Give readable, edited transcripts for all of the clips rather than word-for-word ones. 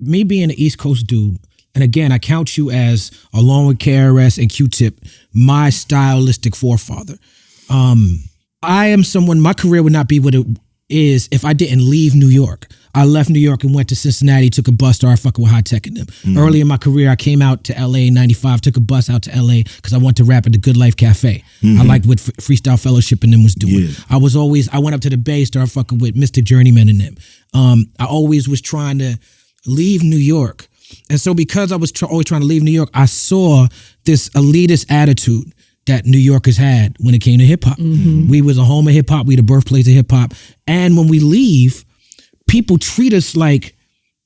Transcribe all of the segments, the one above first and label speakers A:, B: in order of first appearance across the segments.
A: me being an East Coast dude, and again, I count you as, along with KRS and Q-Tip, my stylistic forefather. I am someone, my career would not be what it is if I didn't leave New York. I left New York and went to Cincinnati, took a bus, started fucking with High Tech and them. Early in my career, I came out to LA in 95, took a bus out to LA because I wanted to rap at the Good Life Cafe. I liked what Freestyle Fellowship and them was doing. Yeah. I went up to the Bay, started fucking with Mystic Journeyman and them. I always was trying to leave New York. And so because I was always trying to leave New York, I saw this elitist attitude that New Yorkers had when it came to hip hop. We was a home of hip hop. We the birthplace of hip hop. And when we leave, people treat us like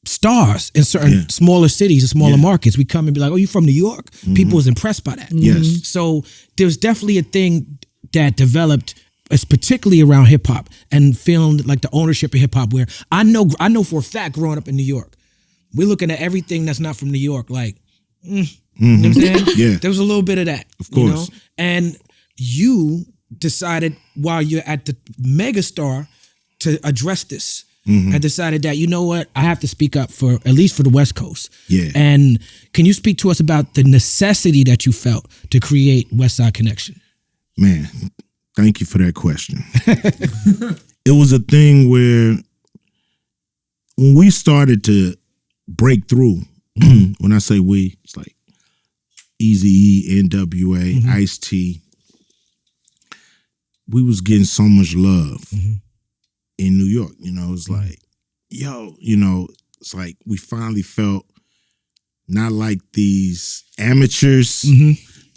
A: stars in certain smaller cities and smaller markets. We come and be like, oh, you from New York? People was impressed by that.
B: Yes.
A: So there's definitely a thing that developed, it's particularly around hip hop and feeling like the ownership of hip hop, where I know for a fact growing up in New York, we're looking at everything that's not from New York like, you know what I'm saying?
B: Yeah.
A: There was a little bit of that.
B: Of course.
A: You know? And you decided while you're at the megastar to address this. And decided that, you know what, I have to speak up for, at least for the West Coast.
B: Yeah.
A: And can you speak to us about the necessity that you felt to create Westside Connection?
B: Man, thank you for that question. It was a thing where when we started to break through, when I say we, it's like Eazy-E, NWA, Ice-T. We was getting so much love in New York. You know, it's like, yo, you know, it's like we finally felt not like these amateurs,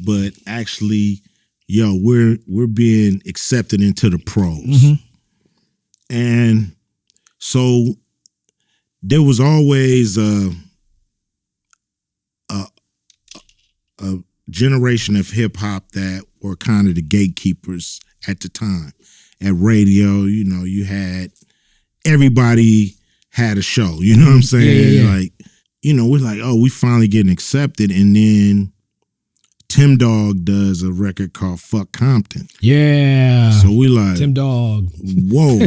B: but actually, yo, we're being accepted into the pros. And so there was always a generation of hip hop that were kind of the gatekeepers at the time. At radio, you know, you had, everybody had a show, you know what I'm saying? Like, you know, we're like, oh, we finally getting accepted. And then Tim Dog does a record called Fuck Compton.
A: Yeah.
B: So we like,
A: Tim Dog.
B: Whoa.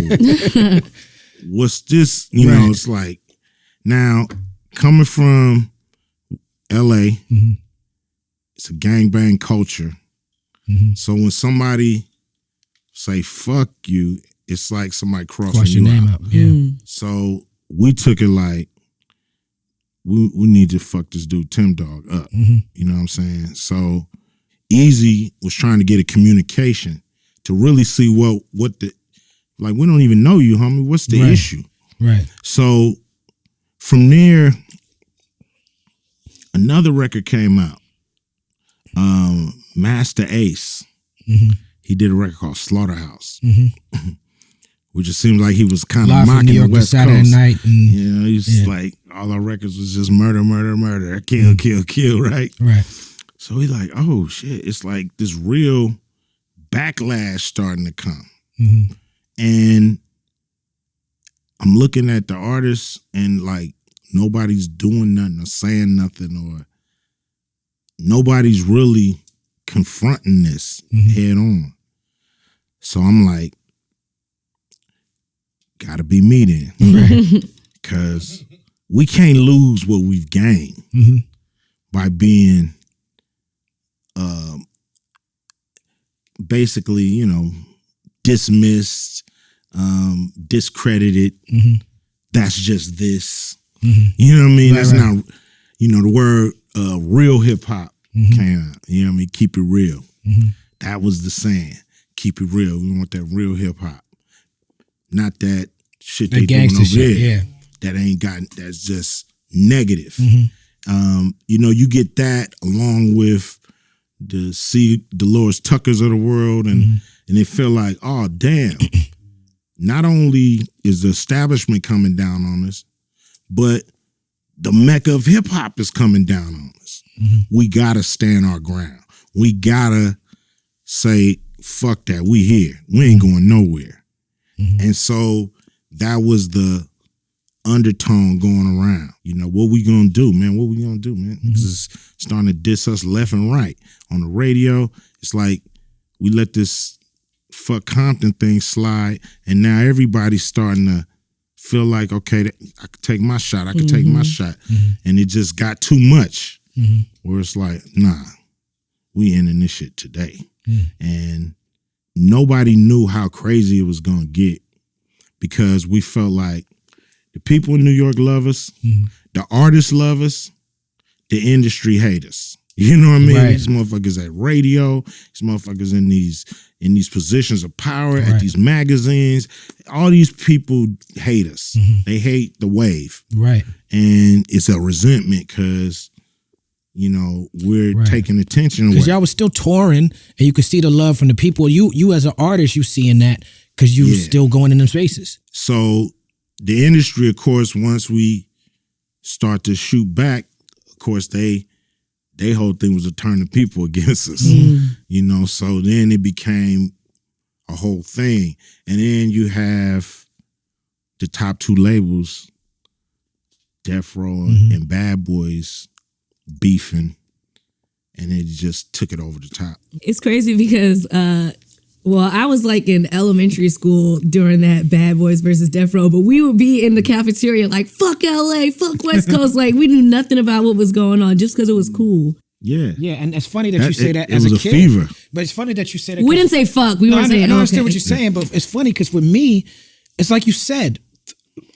B: What's this? You know, it's like, now coming from LA, it's a gangbang culture. So when somebody say fuck you, it's like somebody crossing your name out.
A: Yeah.
B: So we took it like we need to fuck this dude Tim Dog up. You know what I'm saying? So Eazy was trying to get a communication to really see what the, like, we don't even know you, homie. What's the issue?
A: Right.
B: So from there, another record came out. Master Ace. He did a record called Slaughterhouse, which it seemed like he was kind of mocking the West Coast.
A: Night, and,
B: you know, he's like, all our records was just murder, murder, murder, kill, kill, kill, right?
A: Right.
B: So he's like, oh shit, it's like this real backlash starting to come. And I'm looking at the artists and like nobody's doing nothing or saying nothing, or nobody's really confronting this head on. So I'm like, gotta be me then. Because we can't lose what we've gained by being basically, you know, dismissed, discredited. That's just this. You know what I mean? That's not, you know, the word real hip hop came out. You know what I mean? Keep it real. That was the saying. Keep it real. We want that real hip hop. Not that shit they doing over there. That ain't got, that's just negative. You know, you get that along with the C. Dolores Tuckers of the world, and they feel like, oh damn, not only is the establishment coming down on us, but the Mecca of hip hop is coming down on us. We gotta stand our ground. We gotta say, fuck that, we here. We ain't going nowhere. And so that was the undertone going around. You know, what we gonna do, man? What we gonna do, man? This is starting to diss us left and right. On the radio, it's like we let this fuck Compton thing slide, and now everybody's starting to feel like, okay, I could take my shot. I could take my shot. And it just got too much where it's like, nah, we ending this shit today. And nobody knew how crazy it was going to get because we felt like the people in New York love us, the artists love us, the industry hate us. You know what I mean?
A: Right.
B: These motherfuckers at radio, these motherfuckers in these positions of power at these magazines. All these people hate us. They hate the wave.
A: Right.
B: And it's a resentment because, you know, we're taking attention away.
A: Because y'all was still touring and you could see the love from the people. You as an artist, you seeing that because you still going in them spaces.
B: So the industry, of course, once we start to shoot back, of course, they whole thing was to turn the people against us, you know. So then it became a whole thing, and then you have the top two labels, Death Row and Bad Boys, beefing, and it just took it over the top.
C: It's crazy because, I was like in elementary school during that Bad Boys versus Death Row, but we would be in the cafeteria like, fuck LA, fuck West Coast. Like, we knew nothing about what was going on just because it was cool.
B: Yeah.
A: Yeah, and it's funny that you say that as
B: it was
A: a
B: a
A: kid.
B: Fever.
A: But it's funny that you say that.
C: We didn't say fuck. We weren't saying
A: I understand
C: okay.
A: what you're saying, but it's funny because with me, it's like you said,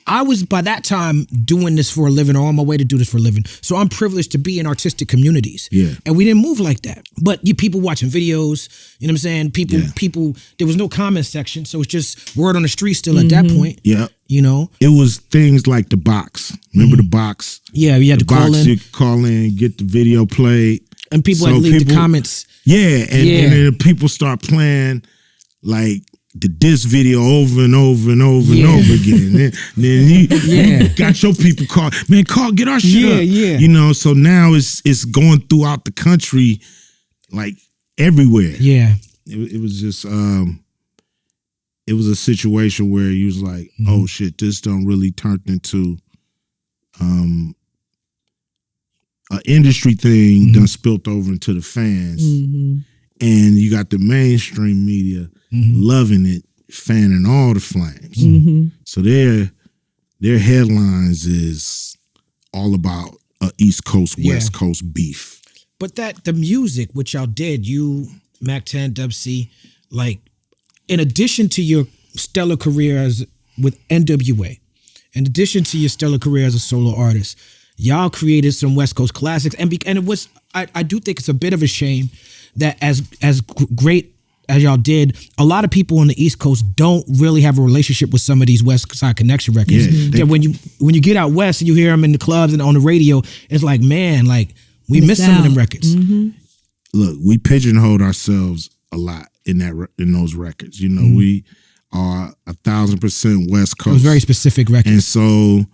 A: I was by that time doing this for a living or on my way to do this for a living. So I'm privileged to be in artistic communities.
B: Yeah.
A: And we didn't move like that. But you people watching videos, you know what I'm saying? People, there was no comment section. So it's just word on the street still at that point.
B: Yeah.
A: You know?
B: It was things like the box. Remember the box?
A: Yeah, you had to call in.
B: You could call in, get the video played.
A: And people had to leave the comments.
B: Yeah, and then people start playing like the diss video over and over and over and over again. Then you got your people call, man, get our shit up.
A: Yeah.
B: You know, so now it's going throughout the country, like everywhere.
A: Yeah.
B: It was just it was a situation where you was like, oh shit, this done really turned into an industry thing done spilt over into the fans. And you got the mainstream media loving it, fanning all the flames. So their headlines is all about East Coast, West Coast beef.
A: But the music, which y'all did, you, Mack 10, Dub C, like, in addition to your stellar career with NWA, in addition to your stellar career as a solo artist, y'all created some West Coast classics. And it was, I do think it's a bit of a shame that as great as y'all did, a lot of people on the East Coast don't really have a relationship with some of these Westside Connection records. That when you get out west and you hear them in the clubs and on the radio, it's like, man, like, we miss some of them records.
B: Look, we pigeonholed ourselves a lot in those records. You know, we are 1,000% West Coast.
A: It was very specific records.
B: And so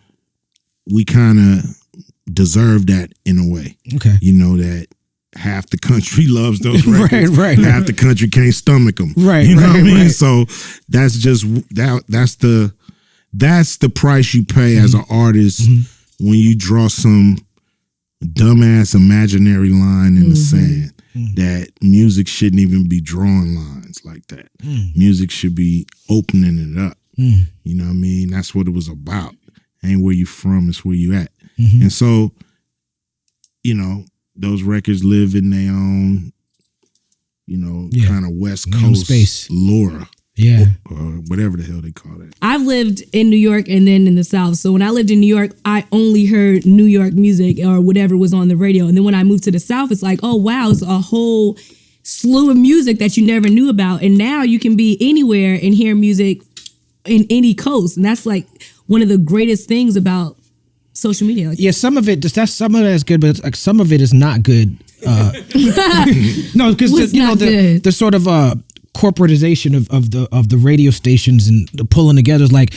B: we kind of deserve that in a way.
A: Okay.
B: You know, that half the country loves those records.
A: right.
B: Half the country can't stomach them.
A: Right.
B: You know what I mean?
A: Right.
B: So that's just that's the price you pay as an artist when you draw some dumbass imaginary line in the sand. That music shouldn't even be drawing lines like that. Music should be opening it up. You know what I mean? That's what it was about. Ain't where you from, it's where you at. And so, you know, those records live in their own, you know, kind of West Coast
A: space.
B: Lore.
A: Yeah.
B: Or whatever the hell they call it.
C: I've lived in New York and then in the South. So when I lived in New York, I only heard New York music or whatever was on the radio. And then when I moved to the South, it's like, oh, wow, it's a whole slew of music that you never knew about. And now you can be anywhere and hear music in any coast. And that's like one of the greatest things about social media. Like,
A: some of it is good, but like some of it is not good. No, because the sort of corporatization of the radio stations and the pulling together is like,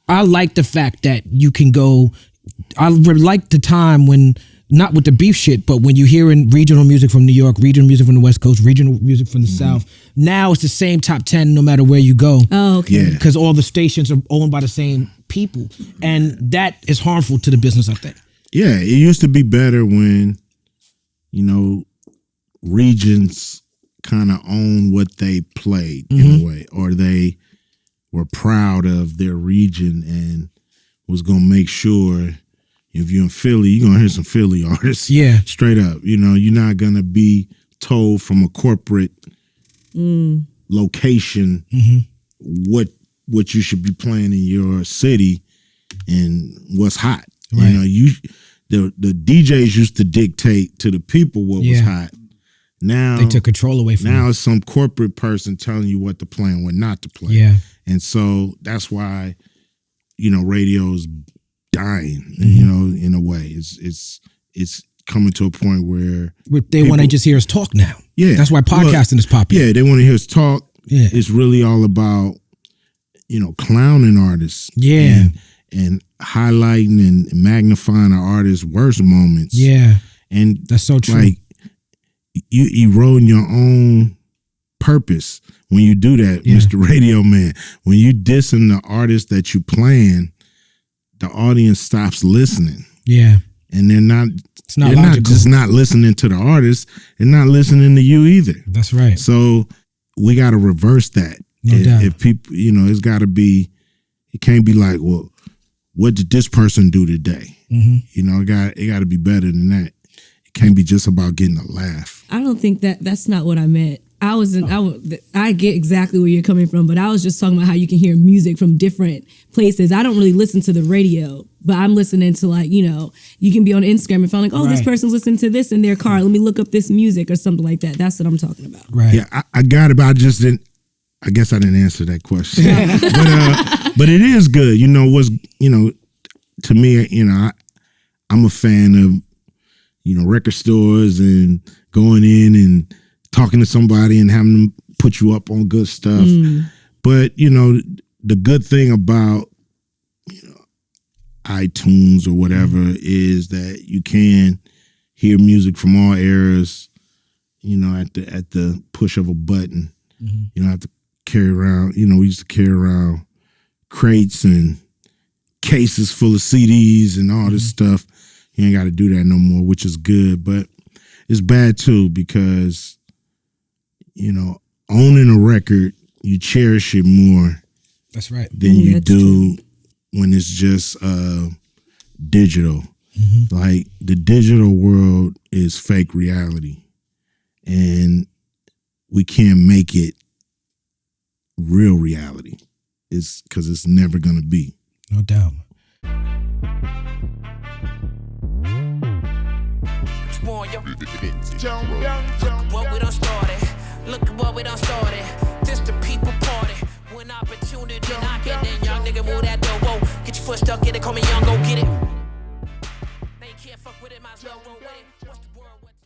A: I like the fact that you can go. I like the time when, not with the beef shit, but when you hearing regional music from New York, regional music from the West Coast, regional music from the South. Now it's the same top 10 no matter where you go.
C: Oh, okay.
A: Because all the stations are owned by the same people, and that is harmful to the business, I think.
B: Yeah, it used to be better when, you know, regions kind of own what they played in a way, or they were proud of their region and was gonna make sure if you're in Philly, you're gonna hear some Philly artists.
A: Yeah.
B: Straight up. You know, you're not gonna be told from a corporate location what you should be playing in your city and what's hot.
A: Right.
B: You know, the DJs used to dictate to the people what was hot. Now
A: they took control away from
B: now
A: you.
B: it's some corporate person telling you what to play and what not to play.
A: Yeah.
B: And so that's why, you know, radio's dying, you know, in a way. It's coming to a point where
A: They want to just hear us talk now.
B: Yeah.
A: That's why podcasting is popular.
B: Yeah, they want to hear us talk.
A: Yeah.
B: It's really all about, you know, clowning artists.
A: Yeah.
B: And highlighting and magnifying an artist's worst moments.
A: Yeah.
B: And
A: that's so true.
B: Like, you eroding your own purpose when you do that, Mr. Radio Man. When you dissing the artist that you playing, the audience stops listening.
A: Yeah.
B: And they're not
A: logical.
B: just not listening to the artist, they're not listening to you either.
A: That's right.
B: So we gotta reverse that.
A: No doubt.
B: If people, you know, it can't be like, well, what did this person do today? You know, it got to be better than that. It can't be just about getting a laugh.
C: I don't think that's not what I meant. I get exactly where you're coming from, but I was just talking about how you can hear music from different places. I don't really listen to the radio, but I'm listening to, like, you know, you can be on Instagram and find like, oh, this person's listening to this in their car. Let me look up this music or something like that. That's what I'm talking about.
A: Right.
B: Yeah, I got it, but I guess I didn't answer that question. But it is good. You know, to me, you know, I'm a fan of, you know, record stores and going in and talking to somebody and having them put you up on good stuff. But, you know, the good thing about, you know, iTunes or whatever is that you can hear music from all eras, you know, at the push of a button. You don't have to carry around, you know, we used to carry around crates and cases full of CDs and all this stuff. You ain't got to do that no more, which is good, but it's bad too because, you know, owning a record, you cherish it more.
A: That's right.
B: Than you do when it's just digital. Like, the digital world is fake reality, and we can't make it real reality. It's because it's never gonna be.
A: No doubt.
D: What we done started. Look at what we done started. This the people party. When opportunity knocking, then young nigga move that door. Whoa, get your foot stuck in it, call me young, go get it. They can't fuck with it, might as well roll with it.